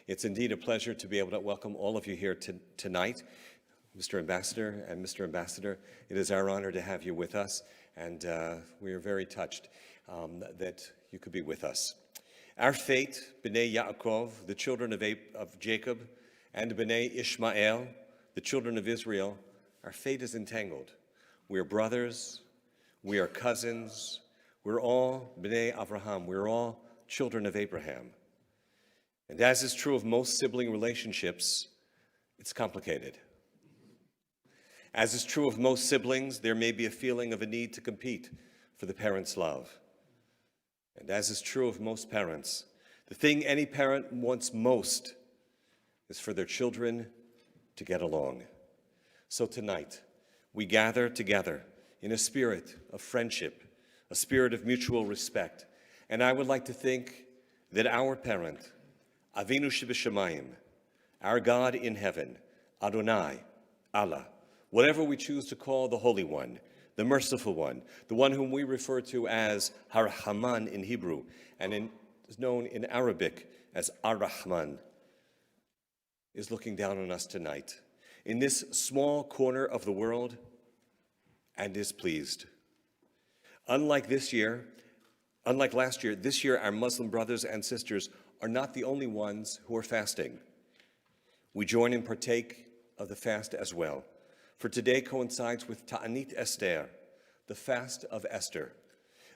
It's indeed a pleasure to be able to welcome all of you here tonight. Mr. Ambassador and Mr. Ambassador, it is our honor to have you with us, and we are very touched that you could be with us. Our fate, B'nai Yaakov, the children of Jacob, and B'nai Ishmael, the children of Israel, our fate is entangled. We are brothers, we are cousins, we're all B'nai Avraham, we're all children of Abraham. And as is true of most sibling relationships, it's complicated. As is true of most siblings, there may be a feeling of a need to compete for the parent's love. And as is true of most parents, the thing any parent wants most is for their children to get along. So tonight, we gather together in a spirit of friendship, a spirit of mutual respect. And I would like to think that our parent, Avinu Shebashamayim, our God in heaven, Adonai, Allah, whatever we choose to call the Holy One, the Merciful One, the one whom we refer to as Har-Haman in Hebrew, and is known in Arabic as Ar-Rahman, is looking down on us tonight in this small corner of the world and is pleased. Unlike last year, this year our Muslim brothers and sisters are not the only ones who are fasting. We join and partake of the fast as well. For today coincides with Ta'anit Esther, the fast of Esther,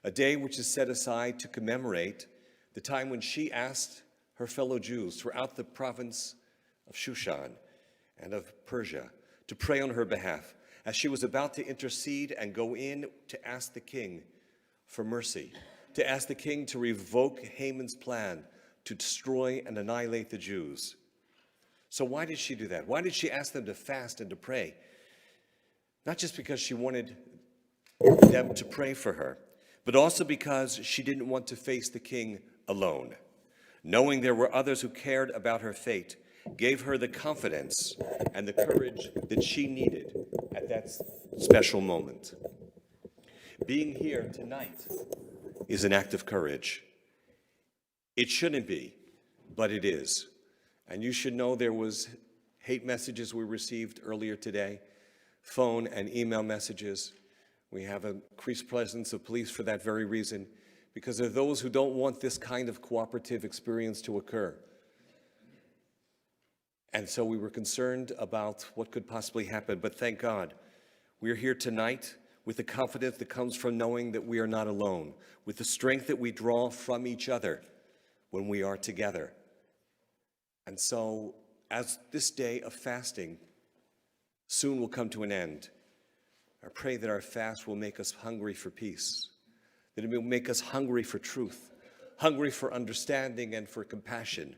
a day which is set aside to commemorate the time when she asked her fellow Jews throughout the province of Shushan and of Persia to pray on her behalf as she was about to intercede and go in to ask the king for mercy, to ask the king to revoke Haman's plan to destroy and annihilate the Jews. So why did she do that? Why did she ask them to fast and to pray? Not just because she wanted them to pray for her, but also because she didn't want to face the king alone. Knowing there were others who cared about her fate gave her the confidence and the courage that she needed at that special moment. Being here tonight is an act of courage. It shouldn't be, but it is. And you should know there was hate messages we received earlier today, phone and email messages. We have an increased presence of police for that very reason, because there are those who don't want this kind of cooperative experience to occur. And so we were concerned about what could possibly happen, but thank God, we are here tonight with the confidence that comes from knowing that we are not alone, with the strength that we draw from each other when we are together. And so, as this day of fasting soon will come to an end, I pray that our fast will make us hungry for peace, that it will make us hungry for truth, hungry for understanding and for compassion.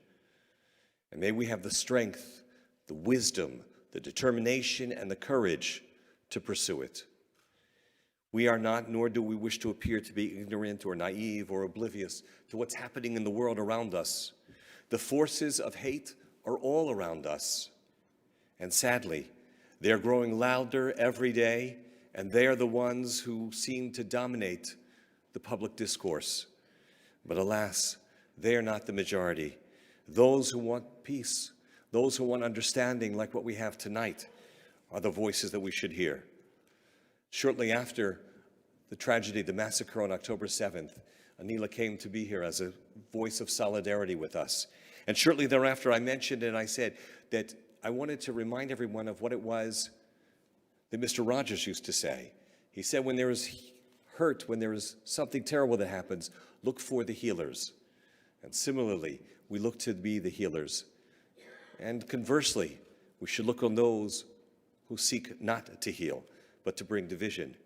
And may we have the strength, the wisdom, the determination, and the courage to pursue it. We are not, nor do we wish to appear to be ignorant or naive or oblivious to what's happening in the world around us. The forces of hate are all around us. And sadly, they are growing louder every day, and they are the ones who seem to dominate the public discourse. But alas, they are not the majority. Those who want peace, those who want understanding like what we have tonight, are the voices that we should hear. Shortly after the tragedy, the massacre on October 7th, Anila came to be here as a voice of solidarity with us. And shortly thereafter, I mentioned and I said that I wanted to remind everyone of what it was that Mr. Rogers used to say. He said, when there is hurt, when there is something terrible that happens, look for the healers. And similarly, we look to be the healers. And conversely, we should look on those who seek not to heal, but to bring division.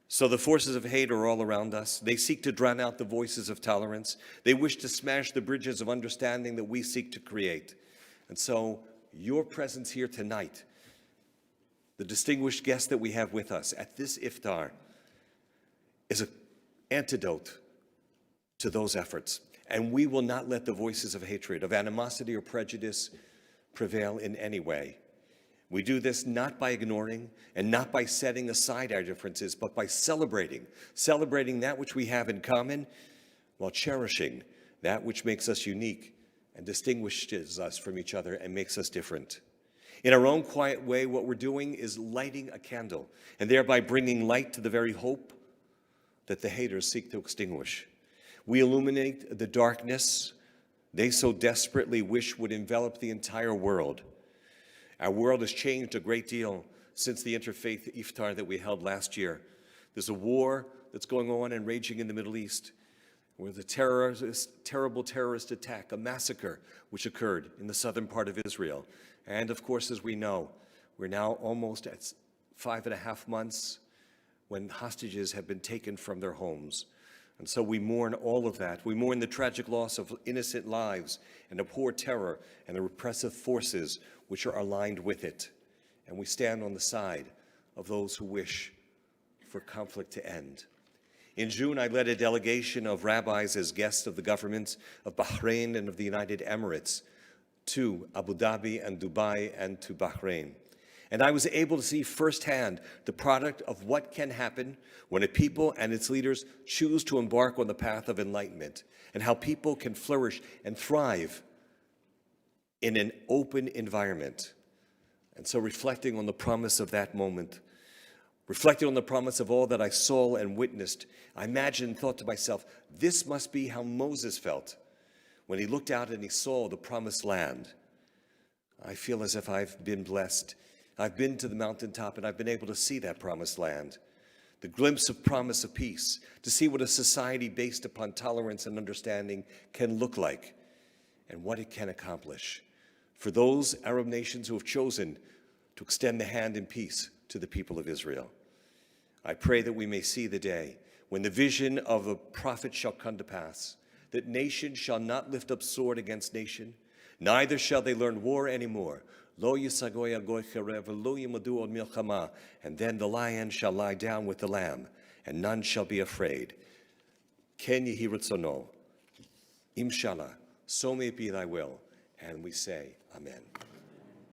So the forces of hate are all around us. They seek to drown out the voices of tolerance. They wish to smash the bridges of understanding that we seek to create. And so your presence here tonight, the distinguished guest that we have with us at this Iftar, is an antidote to those efforts. And we will not let the voices of hatred, of animosity or prejudice prevail in any way. We do this not by ignoring and not by setting aside our differences, but by celebrating that which we have in common while cherishing that which makes us unique and distinguishes us from each other and makes us different. In our own quiet way, what we're doing is lighting a candle and thereby bringing light to the very hope that the haters seek to extinguish. We illuminate the darkness they so desperately wish would envelop the entire world. Our world has changed a great deal since the Interfaith Iftar that we held last year. There's a war that's going on and raging in the Middle East, where the terrible terrorist attack, a massacre, which occurred in the southern part of Israel. And of course, as we know, we're now almost at 5.5 months when hostages have been taken from their homes. And so we mourn all of that. We mourn the tragic loss of innocent lives and abhor terror and the repressive forces which are aligned with it. And we stand on the side of those who wish for conflict to end. In June, I led a delegation of rabbis as guests of the governments of Bahrain and of the United Emirates to Abu Dhabi and Dubai and to Bahrain. And I was able to see firsthand the product of what can happen when a people and its leaders choose to embark on the path of enlightenment, and how people can flourish and thrive in an open environment. And so, reflecting on the promise of that moment, reflecting on the promise of all that I saw and witnessed, I imagined and thought to myself, this must be how Moses felt when he looked out and he saw the promised land. I feel as if I've been blessed. I've been to the mountaintop and I've been able to see that promised land, the glimpse of promise of peace, to see what a society based upon tolerance and understanding can look like and what it can accomplish for those Arab nations who have chosen to extend the hand in peace to the people of Israel. I pray that we may see the day when the vision of the prophet shall come to pass, that nation shall not lift up sword against nation, neither shall they learn war anymore. Lo yisagoy agoy cherev, lo yimadu od milchama, and then the lion shall lie down with the lamb, and none shall be afraid. Ken yehi ratzono, imshallah, so may it be thy will. And we say, Amen.